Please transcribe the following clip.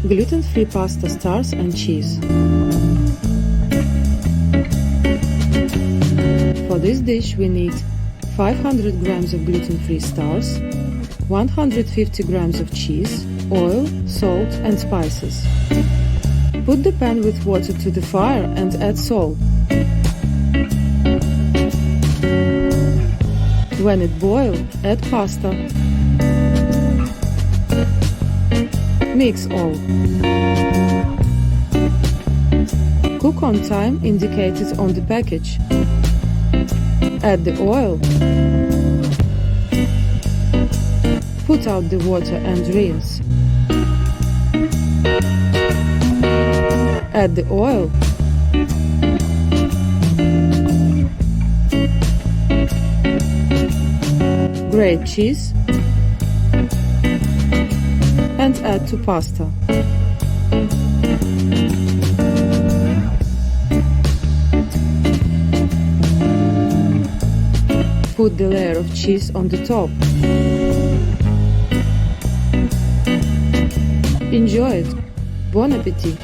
gluten-free pasta stars and cheese. For this dish we need 500 grams of gluten-free stars, 150 grams of cheese, oil, salt and spices. Put the pan with water to the fire and add salt. When it boils, add pasta. Mix all. Cook on time indicated on the package. Add the oil. Put out the water and rinse. Add the oil. Grate cheese and add to pasta. Put the layer of cheese on the top. Enjoy it! Bon appétit!